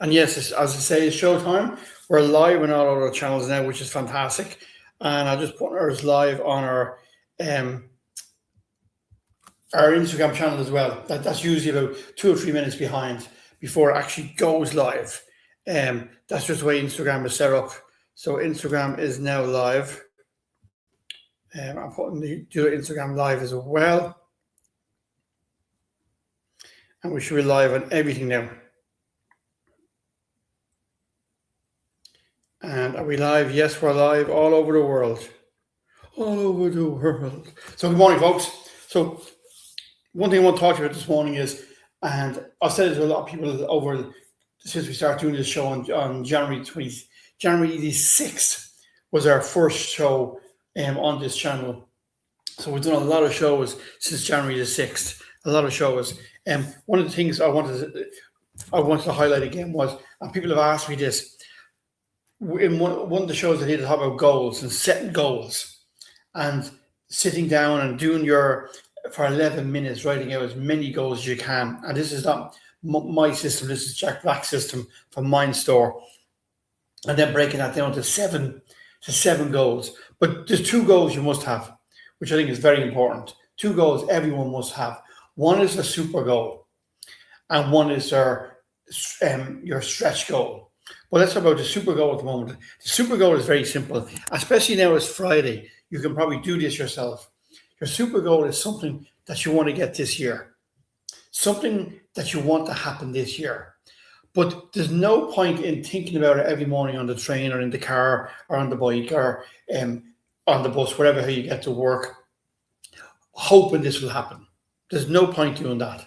And yes, as I say, it's showtime. We're live on all other channels now, which is fantastic. And I just put ours live on um, our Instagram channel as well. That's usually about 2 or 3 minutes behind before it actually goes live. That's just the way Instagram is set up. So Instagram is now live. I'm putting the Instagram live as well. And we should be live on everything now. And are we live? Yes, we're live all over the world. All over the world. So good morning, folks. So one thing I want to talk to you about this morning is, and I've said it to a lot of people over since we started doing this show on January the 6th was our first show on this channel. So we've done a lot of shows since January the 6th, a lot of shows. One of the things I wanted to highlight again was, and people have asked me this, in one of the shows I did talk about goals and setting goals and sitting down and doing for 11 minutes, writing out as many goals as you can. And this is not my system, this is Jack Black's system from Mindstore. And then breaking that down to seven goals. But there's 2 goals you must have, which I think is very important. 2 goals everyone must have. One is a super goal, and one is your stretch goal. But let's talk about the super goal at the moment. The super goal is very simple, especially now it's Friday. You can probably do this yourself. Your super goal is something that you want to get this year, something that you want to happen this year. But there's no point in thinking about it every morning on the train or in the car or on the bike or on the bus, wherever how you get to work, hoping this will happen. There's no point doing that.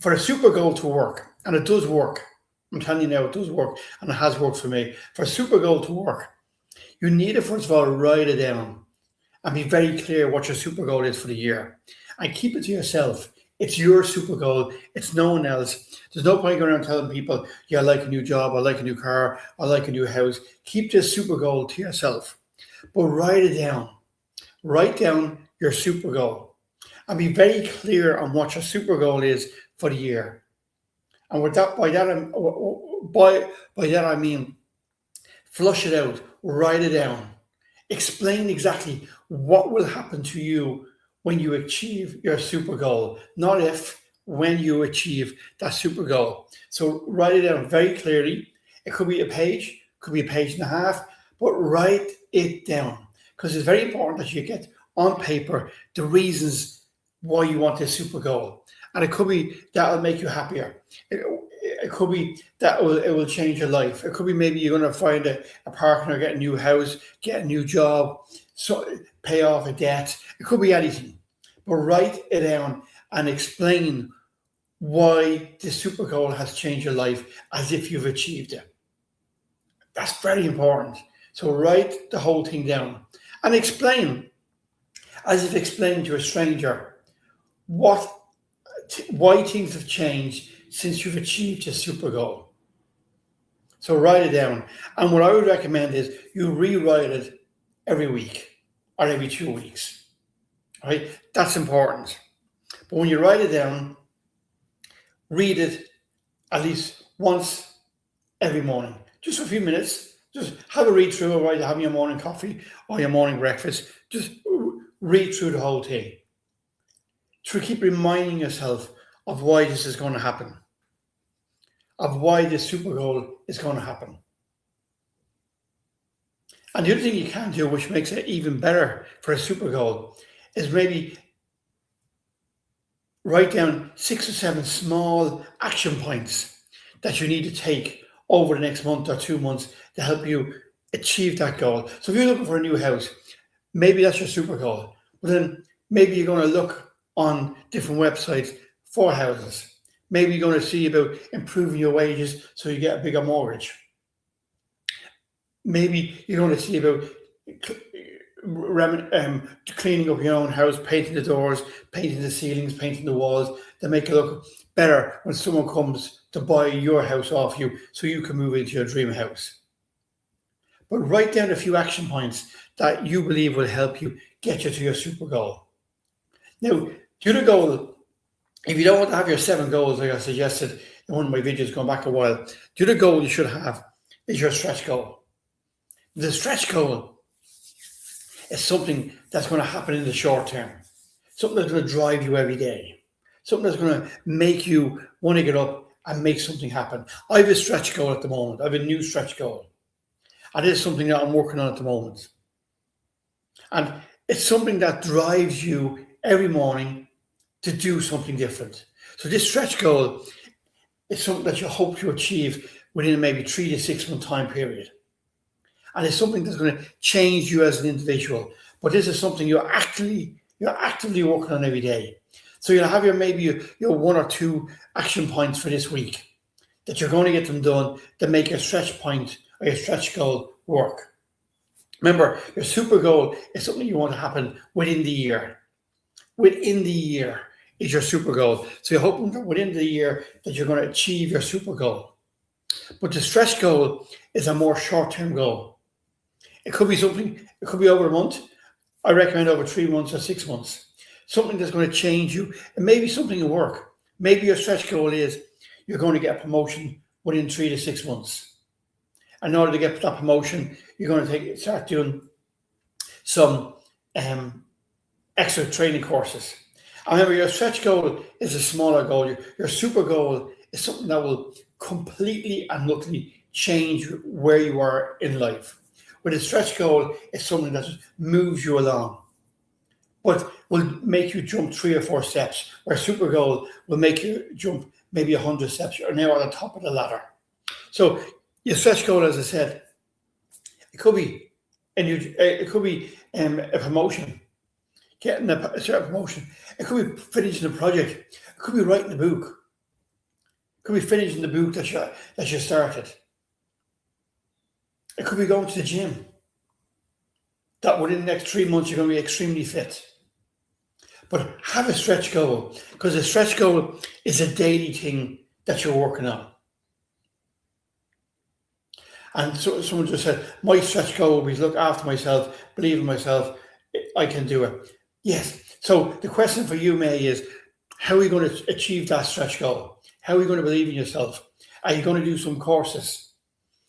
For a super goal to work, and it does work, I'm telling you now, it does work, and it has worked for me. For a super goal to work, you need to, first of all, write it down and be very clear what your super goal is for the year. And keep it to yourself. It's your super goal. It's no one else. There's no point going around telling people, yeah, I like a new job, I like a new car, I like a new house. Keep this super goal to yourself. But write it down. Write down your super goal. And be very clear on what your super goal is for the year. And by that I mean, flush it out, write it down, explain exactly what will happen to you when you achieve your super goal, not if, when you achieve that super goal. So write it down very clearly. It could be a page, could be a page and a half, but write it down, because it's very important that you get on paper the reasons why you want this super goal. And it could be that will make you happier. It could be that it will change your life. It could be maybe you're going to find a partner, get a new house, get a new job, so pay off a debt. It could be anything. But write it down and explain why the super goal has changed your life as if you've achieved it. That's very important. So write the whole thing down and explain, as if explaining to a stranger, why things have changed since you've achieved your super goal. So write it down. And what I would recommend is you rewrite it every week or every 2 weeks. Right? That's important. But when you write it down, read it at least once every morning. Just for a few minutes. Just have a read through while you're having your morning coffee or your morning breakfast. Just read through the whole thing. To keep reminding yourself of why this is going to happen, of why this super goal is going to happen. And the other thing you can do, which makes it even better for a super goal, is maybe write down 6 or 7 small action points that you need to take over the next month or 2 months to help you achieve that goal. So if you're looking for a new house, maybe that's your super goal. But then maybe you're going to look on different websites for houses. Maybe you're going to see about improving your wages so you get a bigger mortgage. Maybe you're going to see about cleaning up your own house, painting the doors, painting the ceilings, painting the walls to make it look better when someone comes to buy your house off you so you can move into your dream house. But write down a few action points that you believe will help you get you to your super goal. Now, the other goal, if you don't want to have your 7 goals like I suggested, one of my videos going back a while. The other goal you should have is your stretch goal. The stretch goal is something that's going to happen in the short term, something that's going to drive you every day, something that's going to make you want to get up and make something happen. I have a stretch goal at the moment. I have a new stretch goal. And it is something that I'm working on at the moment. And it's something that drives you every morning to do something different. So this stretch goal is something that you hope to achieve within maybe 3 to 6 month time period. And it's something that's going to change you as an individual. But this is something you're actively working on every day. So you'll have your 1 or 2 action points for this week that you're going to get them done to make your stretch point or your stretch goal work. Remember, your super goal is something you want to happen within the year. Within the year is your super goal. So you're hoping that within the year that you're going to achieve your super goal. But the stretch goal is a more short-term goal. It could be over a month. I recommend over 3 months or 6 months. Something that's going to change you. And maybe something will work. Maybe your stretch goal is you're going to get a promotion within 3 to 6 months. And in order to get that promotion, you're going to start doing some extra training courses. And remember, your stretch goal is a smaller goal. Your super goal is something that will completely and utterly change where you are in life. With a stretch goal, it's something that moves you along, but will make you jump 3 or 4 steps. Where a super goal will make you jump maybe 100 steps. You're now at the top of the ladder. So your stretch goal, as I said, it could be a promotion, getting a certain promotion. It could be finishing a project. It could be writing a book. It could be finishing the book that you started. It could be going to the gym. That within the next 3 months you're going to be extremely fit. But have a stretch goal, because a stretch goal is a daily thing that you're working on. And so someone just said, my stretch goal will be to look after myself, believe in myself, I can do it. Yes. So the question for you, May, is how are you going to achieve that stretch goal? How are you going to believe in yourself? Are you going to do some courses?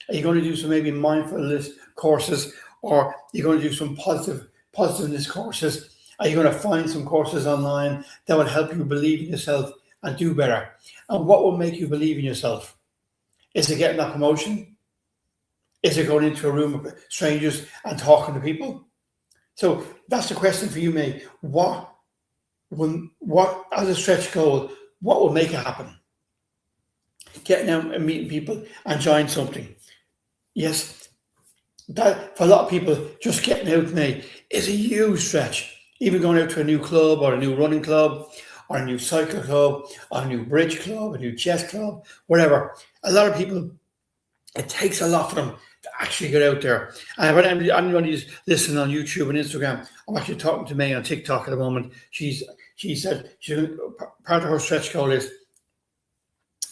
Are you going to do some maybe mindfulness courses, or are you going to do some positiveness courses? Are you going to find some courses online that will help you believe in yourself and do better? And what will make you believe in yourself? Is it getting that promotion? Is it going into a room of strangers and talking to people? So that's the question for you, May. What as a stretch goal, what will make it happen? Getting out and meeting people and join something. Yes, that for a lot of people, just getting out, May, is a huge stretch. Even going out to a new club or a new running club or a new cycle club or a new bridge club, a new chess club, whatever. A lot of people, it takes a lot for them to actually get out there. And when anyone who's listening on YouTube and Instagram, I'm actually talking to May on TikTok at the moment. She said part of her stretch goal is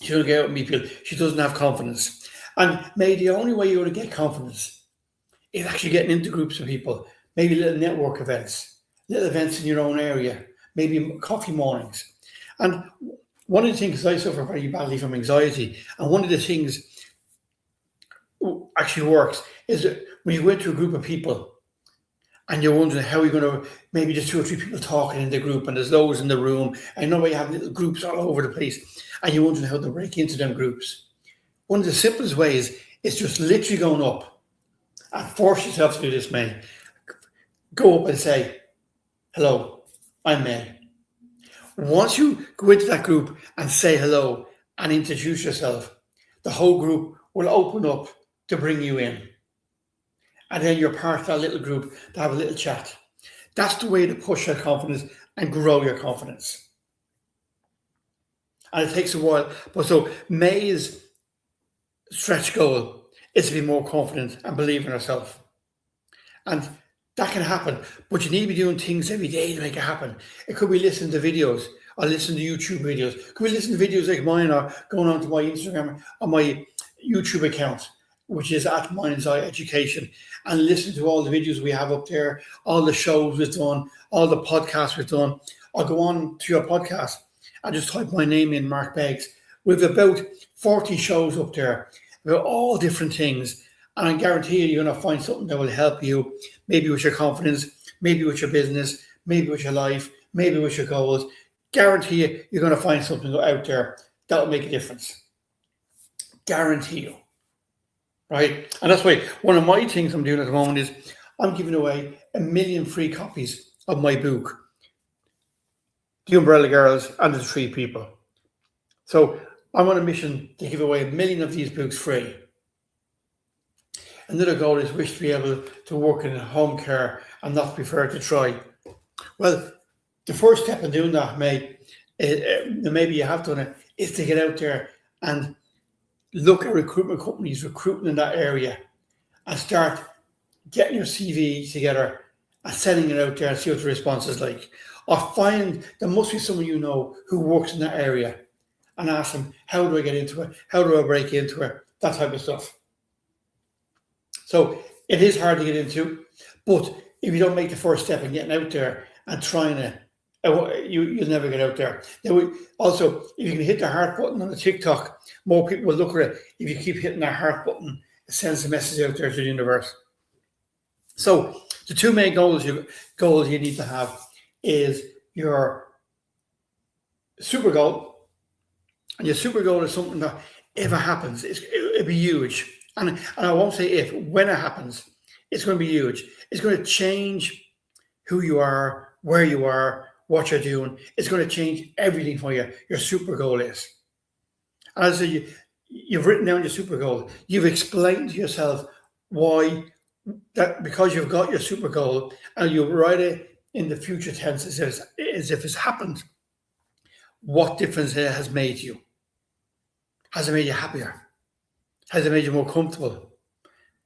she's going to get out and meet people. She doesn't have confidence. And May, the only way you're going to get confidence is actually getting into groups of people, maybe little network events, little events in your own area, maybe coffee mornings. And one of the things, I suffer very badly from anxiety, and one of the things actually works is that when you go into a group of people and you're wondering how you're going to, maybe just 2 or 3 people talking in the group and there's loads in the room, and you know you have little groups all over the place, and you're wondering how to break into them groups. One of the simplest ways is just literally going up and force yourself to do this, May. Go up and say, hello, I'm May. Once you go into that group and say hello and introduce yourself, the whole group will open up to bring you in. And then you're part of that little group to have a little chat. That's the way to push your confidence and grow your confidence. And it takes a while. But so May's stretch goal is to be more confident and believe in herself. And that can happen, but you need to be doing things every day to make it happen. It could be listening to videos or listening to YouTube videos. It could be listening to videos like mine, or going on to my Instagram or my YouTube account, which is at Mind's Eye Education, and listen to all the videos we have up there, all the shows we've done, all the podcasts we've done. Or go on to your podcast and just type my name in, Mark Beggs, We've about 40 shows up there about all different things. And I guarantee you're going to find something that will help you, maybe with your confidence, maybe with your business, maybe with your life, maybe with your goals. Guarantee you, you're going to find something out there that will make a difference. Guarantee you. Right? And that's why one of my things I'm doing at the moment is I'm giving away 1 million free copies of my book, The Umbrella Girls and the Three People. So I'm on a mission to give away 1 million of these books free. Another goal is wish to be able to work in home care and not prefer to try. Well, the first step in doing that, maybe you have done it, is to get out there and look at recruitment companies recruiting in that area and start getting your CV together and sending it out there and see what the response is like. Or find there must be someone you know who works in that area and ask them, how do I get into it? How do I break into it? That type of stuff. So it is hard to get into, but if you don't make the first step in getting out there and trying it, you'll never get out there. Also, if you can hit the heart button on the TikTok, more people will look at it. If you keep hitting that heart button, it sends a message out there to the universe. So the two main goals you need to have is your super goal. And your super goal is something that if it happens, it'll be huge. And I won't say if, when it happens, it's going to be huge. It's going to change who you are, where you are, what you're doing. It's going to change everything for you. Your super goal is. And as I say, you've written down your super goal. You've explained to yourself why, that because you've got your super goal and you write it in the future tense as if it's happened, what difference it has made you. Has it made you happier? Has it made you more comfortable?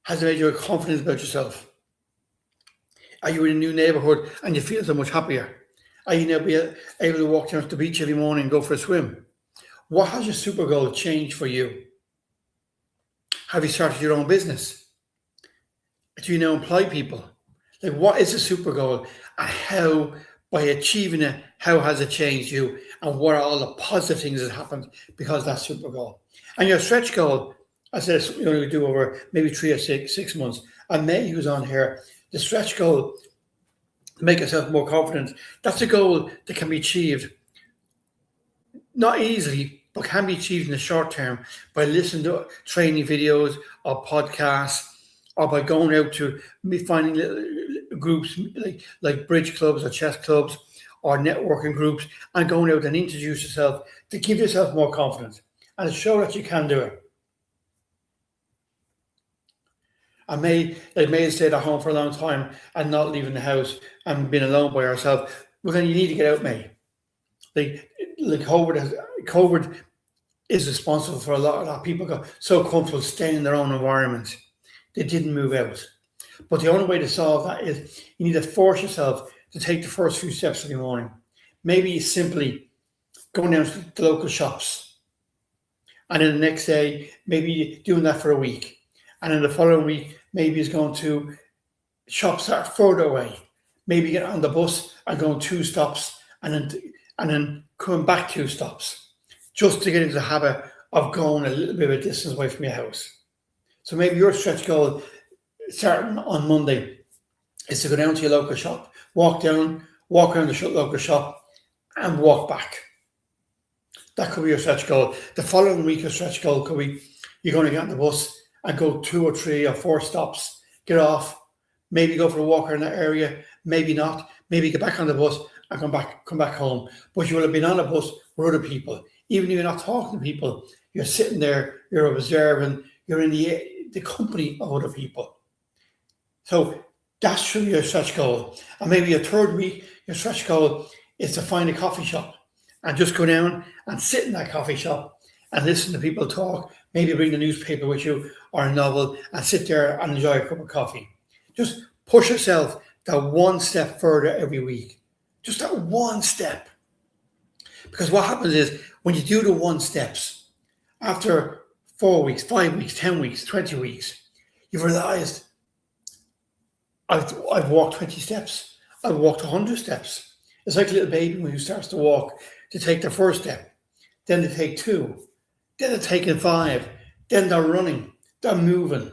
Has it made you confident about yourself? Are you in a new neighborhood and you feel so much happier? Are you now able to walk down to the beach every morning and go for a swim? What has your super goal changed for you? Have you started your own business? Do you now employ people? Like, what is a super goal, and how, by achieving it, how has it changed you, and what are all the positive things that happened because of that super goal? And your stretch goal, I said, it's something you do over maybe 3 or 6 months. And May, who's on here, the stretch goal, to make yourself more confident, that's a goal that can be achieved, not easily, but can be achieved in the short term by listening to training videos or podcasts, or by going out to finding little groups like bridge clubs or chess clubs or networking groups, and going out and introduce yourself to give yourself more confidence and to show that you can do it. And May stayed at home for a long time and not leaving the house and being alone by herself. Well, then you need to get out, May. Like COVID is responsible for a lot of people got so comfortable staying in their own environment. They didn't move out. But the only way to solve that is you need to force yourself to take the first few steps in the morning. Maybe simply going down to the local shops. And then the next day, maybe doing that for a week. And then the following week, maybe it's going to shops that are further away. Maybe get on the bus and going 2 stops and then coming back 2 stops, just to get into the habit of going a little bit of a distance away from your house. So maybe your stretch goal, starting on Monday, is to go down to your local shop, walk around the local shop, and walk back. That could be your stretch goal. The following week, your stretch goal could be you're going to get on the bus and go 2 or 3 or 4 stops, get off, maybe go for a walk around that area, maybe not, maybe get back on the bus and come back home. But you will have been on a bus with other people. Even if you're not talking to people, you're sitting there, you're observing, you're in the company of other people. So that should be your stretch goal. And maybe your third week, your stretch goal is to find a coffee shop and just go down and sit in that coffee shop and listen to people talk. Maybe bring the newspaper with you or a novel and sit there and enjoy a cup of coffee. Just push yourself that 1 step further every week. Just that 1 step. Because what happens is when you do the 1 steps, after 4 weeks, 5 weeks, 10 weeks, 20 weeks, you've realized I've walked 20 steps. I've walked 100 steps. It's like a little baby who starts to walk, to take the first step, then to take 2, then they're taking 5, then they're running, they're moving.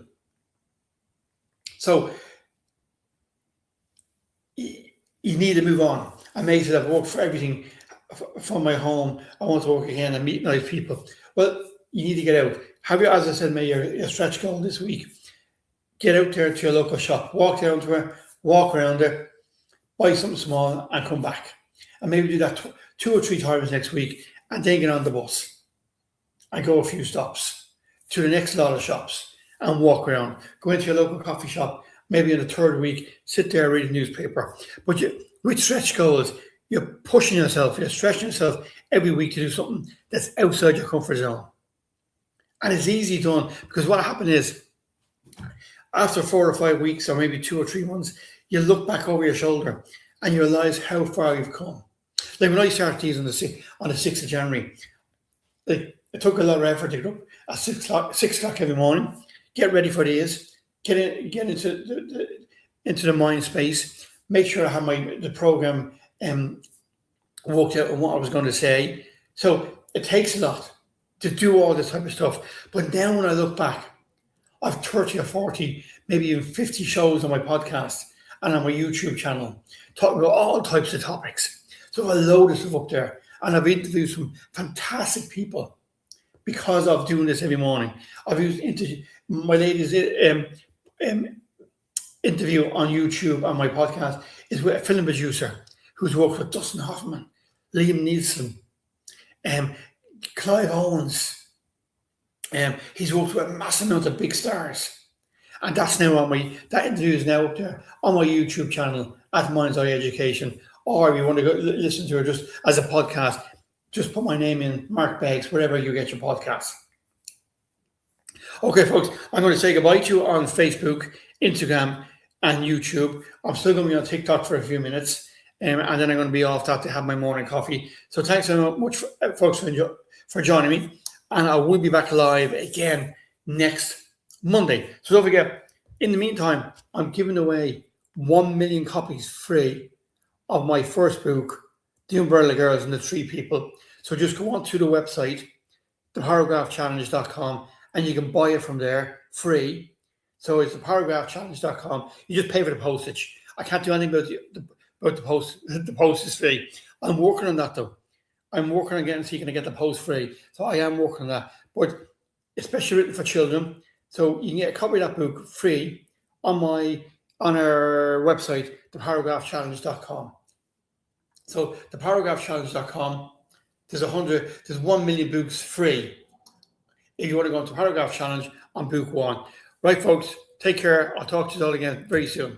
So you need to move on. I made it. I've worked for everything from my home. I want to work again and meet nice people. Well, you need to get out. Have you, as I said, made your stretch goal this week. Get out there to your local shop. Walk down to her, walk around there, buy something small and come back. And maybe do that 2 or 3 times next week and then get on the bus and go a few stops to the next lot of shops and walk around. Go into your local coffee shop, maybe in the 3rd week, sit there, read a newspaper. But with stretch goals, you're pushing yourself, you're stretching yourself every week to do something that's outside your comfort zone. And it's easy done because what happened is after 4 or 5 weeks or maybe 2 or 3 months, you look back over your shoulder and you realize how far you've come. Like when I started these on the 6th of January, it took a lot of effort to get up at 6 o'clock every morning, get ready for these, get into the mind space, make sure I have the program worked out on what I was going to say. So it takes a lot to do all this type of stuff. But now when I look back, I've 30 or 40, maybe even 50 shows on my podcast and on my YouTube channel, talking about all types of topics. So I've a load of stuff up there. And I've interviewed some fantastic people because of doing this every morning. I've used my latest interview on YouTube on my podcast is with a film producer who's worked with Dustin Hoffman, Liam Neeson, Clive Owens. He's worked with a massive amount of big stars. And that's now that interview is now up there on my YouTube channel at Mind's Eye Education. Or if you want to go listen to it just as a podcast, just put my name in, Mark Beggs, wherever you get your podcasts. Okay, folks, I'm going to say goodbye to you on Facebook, Instagram, and YouTube. I'm still going to be on TikTok for a few minutes, and then I'm going to be off that to have my morning coffee. So thanks so much, folks, for joining me. And I will be back live again next Monday. So don't forget, in the meantime, I'm giving away 1 million copies free of my first book, The Umbrella Girls and the 3 People. So just go on to the website, theparagraphchallenge.com, and you can buy it from there free. So it's theparagraphchallenge.com. You just pay for the postage. I can't do anything about the post. The post is free. I'm working on that though. I'm working on getting so you can get the post free. So I am working on that. But especially written for children. So you can get a copy of that book free on our website, theparagraphchallenge.com. So theparagraphchallenge.com, there's 1 million books free if you want to go into Paragraph Challenge on book 1. Right, folks, take care. I'll talk to you all again very soon.